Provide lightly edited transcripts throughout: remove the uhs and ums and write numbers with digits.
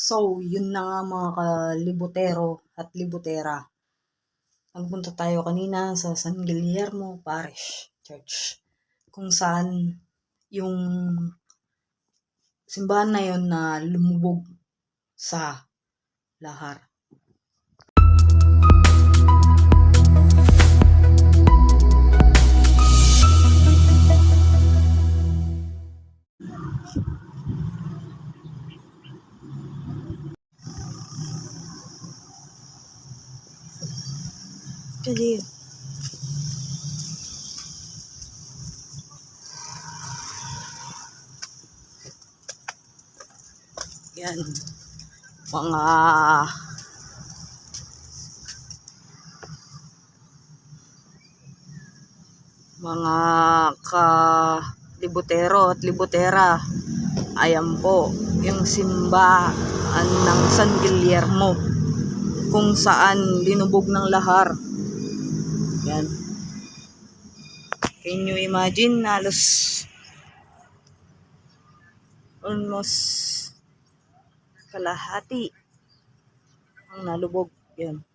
So, yun na nga mga kalibutero at libutera. Nagpunta tayo kanina sa San Guillermo Parish Church, kung saan yung simbahan na yun na lumubog sa lahar. Jadi, yan, mga kalibutero at libutera, ayan po yung simbahan ng San Guillermo kung saan linubog ng lahar. Yan, can you imagine, halos almost kalahati ang nalubog. Yan.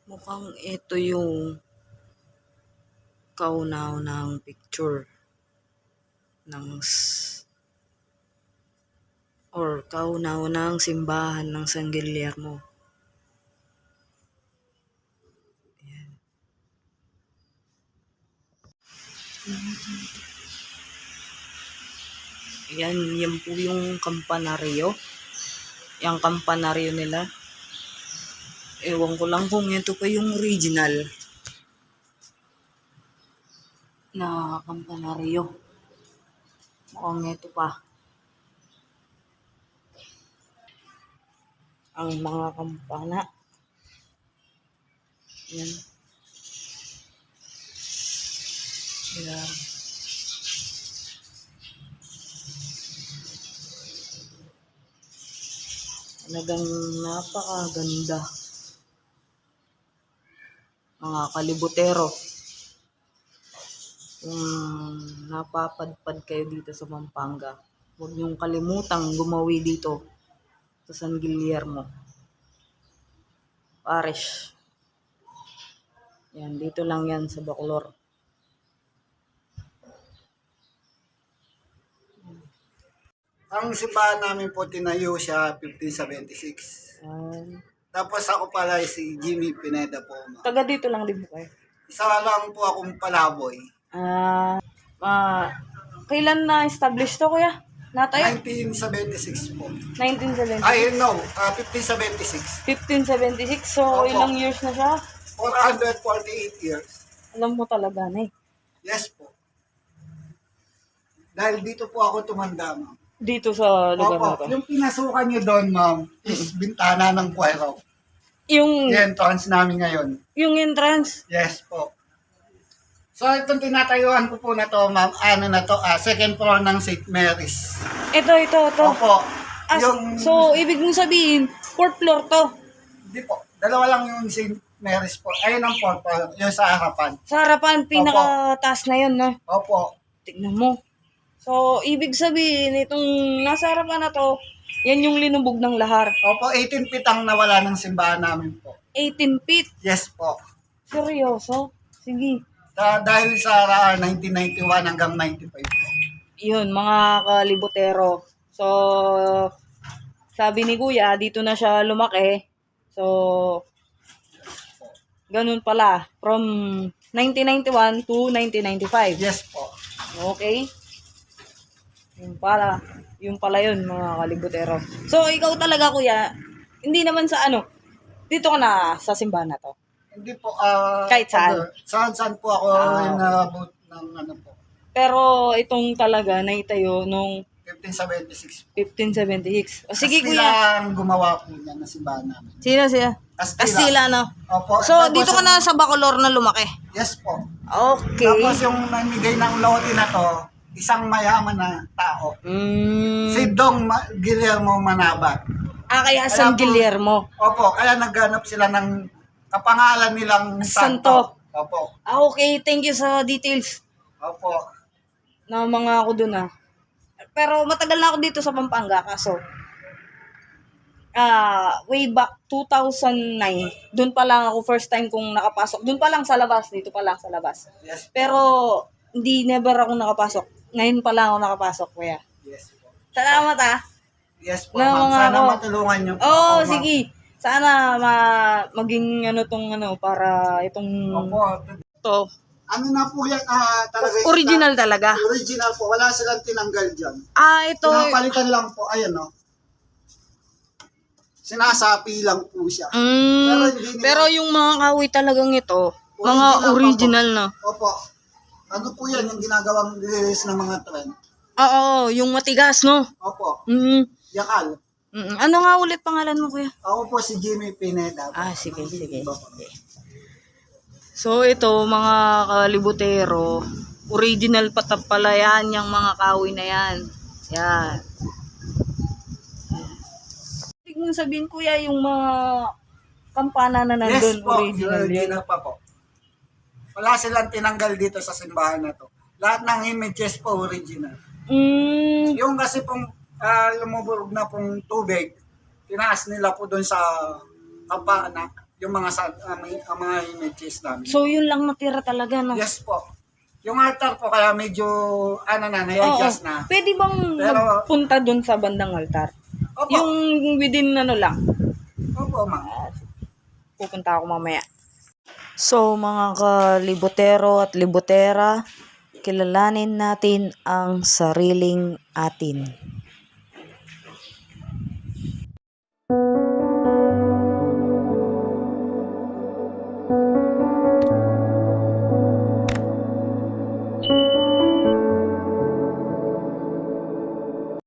Mukhang ito yung kauna-unahang picture ng kauna-unahang simbahan ng San Guillermo. Ayan. Ayan, yan po yung kampanaryo. Yung kampanaryo nila. Ewan ko lang kung ito pa yung original na kampanaryo. Mukhang ito pa. Ang mga kampana. Yan. Yan. Talagang napakaganda. Mga kalibutero, kung napapadpad kayo dito sa Pampanga, Huwag niyong kalimutang gumawi dito sa San Guillermo Parish. Yan, dito lang yan sa Bacolor. Ang simbahan namin po tinayo siya 1576. Tapos ako pala si Jimmy Pineda po. Taga dito lang din po kayo. Isa lang po akong palaboy. Kailan na-establish to, kuya? Natayo? 1976 po. 1976. Ay, no. 1576. 1576. So, Opo. ilang years na siya? 448 years. Alam mo talaga na eh. Yes po. Dahil dito po ako tumanda, ma'am. Dito sa lugar na Opo. to. Yung pinasukan nyo doon, ma'am, is bintana ng Cuero. Yung Entrance namin ngayon. entrance. Yes po. So, itong tinatayuan ko po na to, ma'am, second floor ng St. Mary's. Ito. Opo. So, ibig mong sabihin, 4th floor to. Hindi po. Dalawa lang yung St. Mary's po. Ayun ang fourth floor, yung sa harapan. Sa harapan, pinakataas na yun, no? Opo. Tignan mo. So, ibig sabihin, itong nasa harapan na to, yan yung linubog ng lahar. Opo, 18 feet ang nawala ng simbahan namin po. 18 feet. Yes po. Seryoso? Sige. Dahil sa 1991 hanggang 95 po. Yun, mga kalibotero. So, sabi ni Kuya, dito na siya lumaki. So, ganun pala. From 1991 to 1995. Yes po. Okay? Yung pala yun, mga kalibotero. So, ikaw talaga, Kuya, hindi naman sa dito ka na sa simbahan na to. Hindi po. Kahit saan? Saan po ako inabot ng po. Pero itong talaga naitayo nung 1576 po. 1576. O sige, Kastila Kuya. ang gumawa po niya na simbahan namin. Sino siya? Castilla, no? Opo. So, Tapos dito ka na sa Bacolor na lumaki. Yes po. Okay. Tapos yung namigay ng lote na to, isang mayaman na tao. Si Dong Guillermo Manabat. Kaya San Kaya po- Guillermo. Opo, kaya nagganap sila ng kapangalan nilang Santo. Santo. Opo. Okay, thank you sa details Opo. na mga ako dun Pero matagal na ako dito sa Pampanga, kaso way back 2009, dun pa lang ako first time kong nakapasok. Dun pa lang sa labas, dito pa lang sa labas. Yes. Pero never ako nakapasok. Ngayon pa lang ako nakapasok, kuya. Yes po. Salamat Yes po, Na ma'am. mga Sana ako. matulungan niyo po. Oo, ako, ma'am. sige. Sana maging para itong Opo. to. Ano na po yan? Talaga Original talaga. Original po. Wala silang tinanggal dyan. Ito. Pinapalitan lang po. Ayan o. Sinasapi lang po siya. hindi nila- Pero yung mga kahoy talagang ito, mga Original original na. Opo. Ano po yan? Yung ginagawang release ng mga trend. Oo, yung matigas, no? Opo. Yakal. Ano nga ulit pangalan mo, kuya? Ako po si Jimmy Pineda. Sige. So, ito, mga kalibutero, original pala yan, yung mga kahoy na yan. Yan. Ibig mong sabihin, kuya, yung mga kampana na nandun, Yes po. original yan. Original pa po. Wala silang tinanggal dito sa simbahan na to. Lahat ng images po original. Yung kasi pong lumubog na pong tubig, tinaas nila po doon sa kampana yung mga mga images namin. So, yun lang natira talaga, no? Yes po. Yung altar po kaya medyo na-adjust na. Pwede bang Pero- magpunta dun sa bandang altar? Opo. Yung within lang. Opo, ma'am. Pupunta ako mamaya. So, mga kalibotero at libotera, kilalanin natin ang sariling atin.